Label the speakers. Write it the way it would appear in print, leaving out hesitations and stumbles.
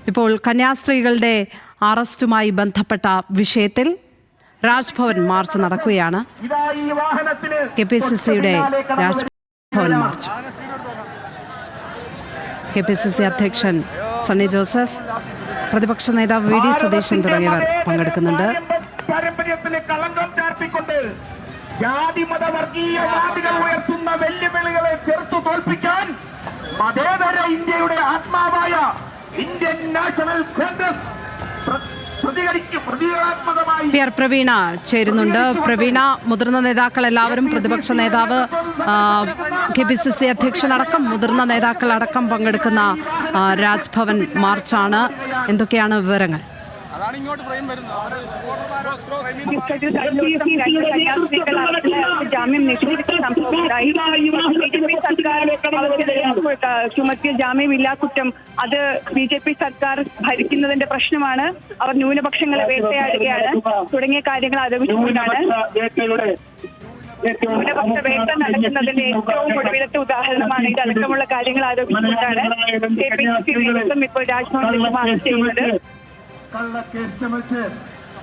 Speaker 1: ഇപ്പോൾ കന്യാസ്ത്രീകളുടെ അറസ്റ്റുമായി ബന്ധപ്പെട്ട വിഷയത്തിൽ രാജ്ഭവൻ മാർച്ച് നടക്കുകയാണ്. KPCCയുടെ രാജ്ഭവൻ മാർച്ച്. KPCC അധ്യക്ഷൻ സണ്ണി ജോസഫ്, പ്രതിപക്ഷ നേതാവ് VD സതീശൻ തുടങ്ങിയവർ പങ്കെടുക്കുന്നുണ്ട്.
Speaker 2: പാരമ്പര്യത്തിന് കളങ്കം ചാർത്തിക്കൊണ്ട് ജാതി മതവർഗീയവാദികൾ ഉയർത്തുന്ന വെല്ലുവിളികളെ ചെറുത്തു തോൽപ്പിക്കാൻ മതേതര ഇന്ത്യയുടെ ആത്മാവായ ഇന്ത്യൻ നാഷണൽ കോൺഗ്രസ് പ്രതികരണാത്മകമായി
Speaker 1: പ്രവീണ ചേരുന്നുണ്ട്. പ്രവീണ, മുതിർന്ന നേതാക്കൾ എല്ലാവരും, പ്രതിപക്ഷ നേതാവ്, KPCC അധ്യക്ഷനടക്കം മുതിർന്ന നേതാക്കൾ അടക്കം പങ്കെടുക്കുന്ന രാജ്ഭവൻ മാർച്ചാണ്. എന്തൊക്കെയാണ് വിവരങ്ങൾ?
Speaker 3: ജാമ്യം നിഷേധിച്ച സംഭവമുണ്ടായി. ചുമത്തിയ ജാമ്യമില്ലാ കുറ്റം അത് BJP സർക്കാർ ഭരിക്കുന്നതിന്റെ പ്രശ്നമാണ്, അവർ ന്യൂനപക്ഷങ്ങളെ വേട്ടയാടുകയാണ് തുടങ്ങിയ കാര്യങ്ങൾ ആരോപിച്ചുകൊണ്ടാണ് ന്യൂനപക്ഷ വേട്ട നടക്കുന്നതിന്റെ ഏറ്റവും ഒടുവിലത്തെ ഉദാഹരണമാണ് ഇതടക്കമുള്ള കാര്യങ്ങൾ ആരോപിച്ചുകൊണ്ടാണ് KPCC നേതൃത്വം ഇപ്പോൾ രാജ്ഭവനിലേക്ക് മാർച്ച് ചെയ്യുന്നത്.
Speaker 2: കള്ളക്കേസ് ചമച്ച്